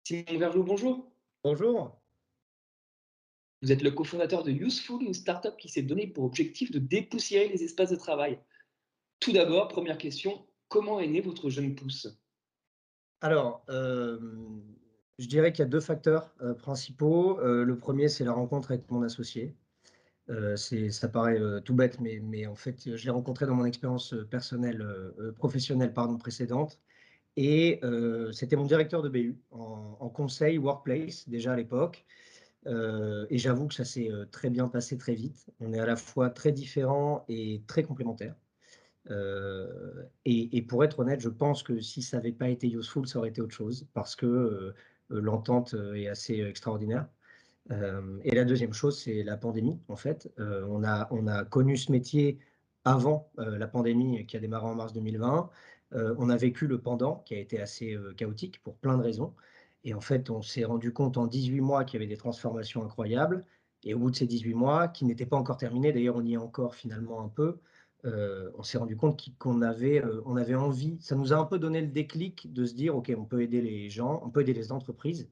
Simon Vergeot, bonjour. Bonjour. Vous êtes le cofondateur de Useful, une startup qui s'est donné pour objectif de dépoussiérer les espaces de travail. Tout d'abord, première question, comment est né votre jeune pousse? Alors, je dirais qu'il y a 2 facteurs, principaux. Le 1er, c'est la rencontre avec mon associé. Ça paraît, tout bête, mais en fait, je l'ai rencontré dans mon expérience, personnelle, professionnelle, pardon, précédente et c'était mon directeur de BU en conseil workplace, déjà à l'époque, et j'avoue que ça s'est, très bien passé très vite. On est à la fois très différents et très complémentaires. Et pour être honnête, je pense que si ça n'avait pas été Useful, ça aurait été autre chose parce que, l'entente, est assez extraordinaire. Et la deuxième chose, c'est la pandémie, en fait. On a connu ce métier avant, la pandémie qui a démarré en mars 2020. On a vécu le pendant qui a été assez, chaotique pour plein de raisons et en fait, on s'est rendu compte en 18 mois qu'il y avait des transformations incroyables et au bout de ces 18 mois, qui n'étaient pas encore terminés, d'ailleurs on y est encore finalement un peu, on s'est rendu compte on avait envie, ça nous a un peu donné le déclic de se dire: «OK, on peut aider les gens, on peut aider les entreprises,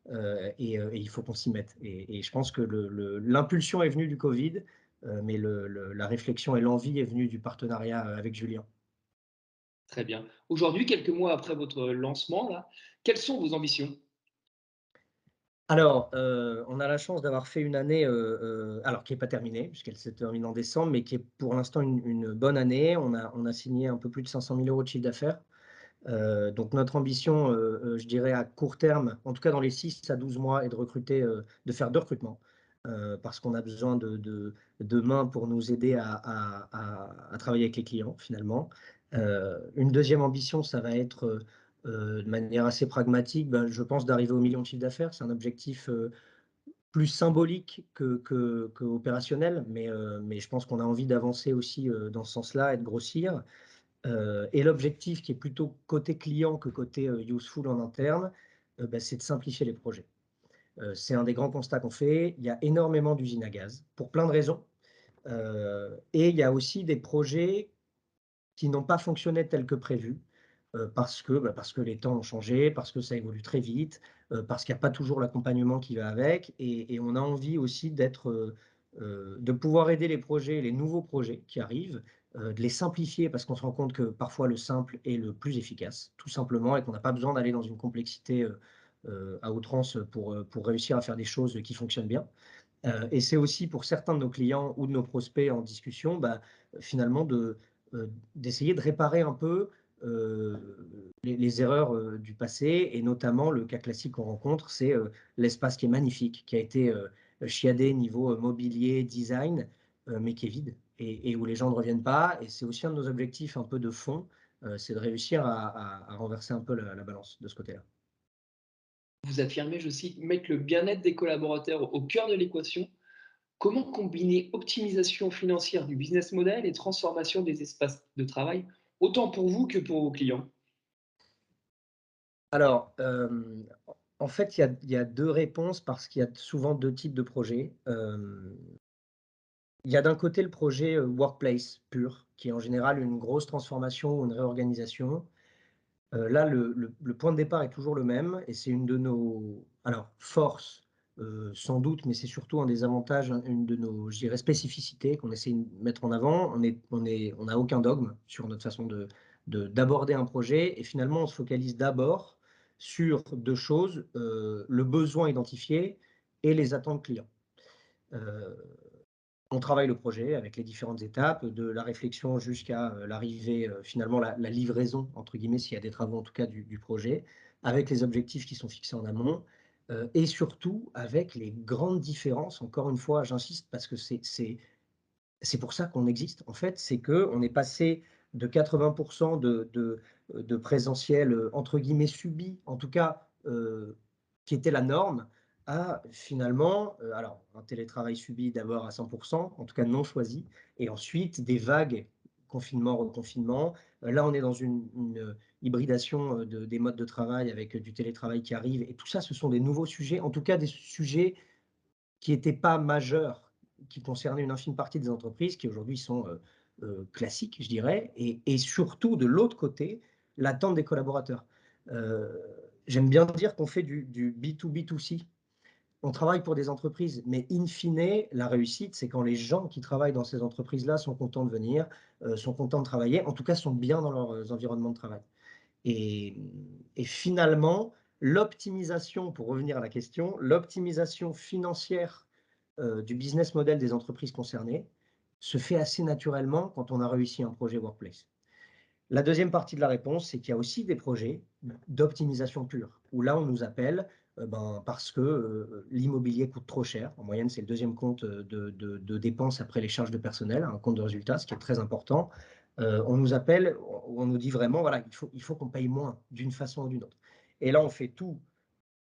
et il faut qu'on s'y mette» et je pense que l'impulsion est venue du covid, mais la réflexion et l'envie est venue du partenariat, avec Julien. Très bien. Aujourd'hui, quelques mois après votre lancement, là, quelles sont vos ambitions? Alors, on a la chance d'avoir fait une année, alors qui est pas terminée, puisqu'elle se termine en décembre, mais qui est pour l'instant une bonne année. On a signé un peu plus de 500 000 € de chiffre d'affaires. Donc notre ambition, je dirais à court terme, en tout cas dans les 6 à 12 mois, est de recruter, de faire 2 recrutements, parce qu'on a besoin de mains pour nous aider à travailler avec les clients finalement. Une deuxième ambition, ça va être, de manière assez pragmatique, ben, je pense d'arriver au 1 000 000 de chiffre d'affaires. C'est un objectif, plus symbolique qu'opérationnel, mais je pense qu'on a envie d'avancer aussi, dans ce sens-là et de grossir. Et l'objectif qui est plutôt côté client que côté, useful en interne, bah, c'est de simplifier les projets. C'est un des grands constats qu'on fait. Il y a énormément d'usines à gaz pour plein de raisons, et il y a aussi des projets qui n'ont pas fonctionné tel que prévu, parce que les temps ont changé, parce que ça évolue très vite, parce qu'il y a pas toujours l'accompagnement qui va avec et on a envie aussi de pouvoir aider les projets, les nouveaux projets qui arrivent, de les simplifier parce qu'on se rend compte que parfois le simple est le plus efficace, tout simplement et qu'on n'a pas besoin d'aller dans une complexité, à outrance pour réussir à faire des choses qui fonctionnent bien. Et c'est aussi pour certains de nos clients ou de nos prospects en discussion, bah, finalement d'essayer de réparer un peu, les erreurs, du passé et notamment le cas classique qu'on rencontre, c'est, l'espace qui est magnifique, qui a été, chiadé niveau, mobilier, design, mais qui est vide et où les gens ne reviennent pas et c'est aussi un de nos objectifs un peu de fond, c'est de réussir à renverser un peu la balance de ce côté-là. Vous affirmez, je cite, mettre le bien-être des collaborateurs au cœur de l'équation. Comment combiner optimisation financière du business model et transformation des espaces de travail, autant pour vous que pour vos clients? Alors, en fait, il y a 2 réponses parce qu'il y a souvent 2 types de projets. Il y a d'un côté le projet, workplace pur, qui est en général une grosse transformation ou une réorganisation. Là, le point de départ est toujours le même et c'est une de nos alors forces, sans doute, mais c'est surtout un des avantages, une de nos, je dirais, spécificités qu'on essaie de mettre en avant. On n'a aucun dogme sur notre façon d'aborder un projet et finalement, on se focalise d'abord sur 2 choses, le besoin identifié et les attentes clients. Heu on travaille le projet avec les différentes étapes, de la réflexion jusqu'à, l'arrivée, finalement la «livraison» entre guillemets, s'il y a des travaux en tout cas du projet, avec les objectifs qui sont fixés en amont, et surtout avec les grandes différences, encore une fois, j'insiste parce que c'est pour ça qu'on existe en fait, c'est qu'on est passé de 80 de présentiel, entre guillemets «subi», en tout cas, qui était la norme, à finalement, alors un télétravail subi d'abord à 100 en tout cas non choisi et ensuite des vagues, confinement, reconfinement. Là, on est dans une hybridation, des modes de travail avec, du télétravail qui arrive et tout ça, ce sont des nouveaux sujets, en tout cas des sujets qui n'étaient pas majeurs, qui concernaient une infime partie des entreprises qui aujourd'hui sont, classiques, je dirais et surtout de l'autre côté, l'attente des collaborateurs. Heu, J'aime bien dire qu'on fait du B2B2C. On travaille pour des entreprises, mais in fine, la réussite, c'est quand les gens qui travaillent dans ces entreprises-là sont contents de venir, sont contents de travailler, en tout cas sont bien dans leurs environnements de travail. Et, et finalement, l'optimisation, pour revenir à la question, l'optimisation financière du business model des entreprises concernées se fait assez naturellement quand on a réussi un projet Workplace. La deuxième partie de la réponse, c'est qu'il y a aussi des projets d'optimisation pure, où là, on nous appelle parce que l'immobilier coûte trop cher. En moyenne, c'est le deuxième compte de dépenses après les charges de personnel, un compte de résultat, ce qui est très important. On nous appelle, on nous dit vraiment, voilà, il faut qu'on paye moins d'une façon ou d'une autre. Et là, on fait tout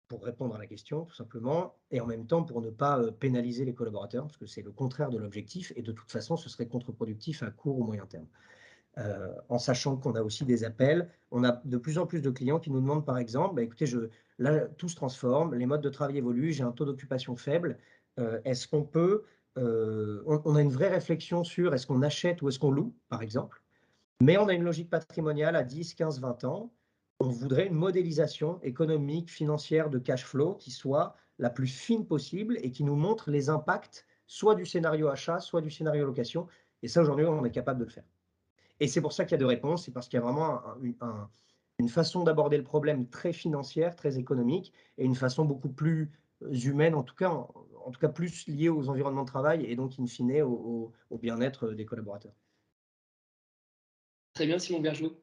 pour répondre à la question, tout simplement, et en même temps pour ne pas pénaliser les collaborateurs, parce que c'est le contraire de l'objectif, et de toute façon, ce serait contre-productif à court ou moyen terme. En sachant qu'on a aussi des appels. On a de plus en plus de clients qui nous demandent, par exemple, bah, écoutez, là, tout se transforme, les modes de travail évoluent, j'ai un taux d'occupation faible. Est-ce qu'on peut, on a une vraie réflexion sur est-ce qu'on achète ou est-ce qu'on loue, par exemple, mais on a une logique patrimoniale à 10, 15, 20 ans. On voudrait une modélisation économique, financière, de cash flow qui soit la plus fine possible et qui nous montre les impacts soit du scénario achat, soit du scénario location. Et ça, aujourd'hui, on est capable de le faire. Et c'est pour ça qu'il y a deux réponses, c'est parce qu'il y a vraiment une façon d'aborder le problème très financière, très économique, et une façon beaucoup plus humaine, en tout cas plus liée aux environnements de travail et donc in fine au bien-être des collaborateurs. Très bien, Simon Bergeau.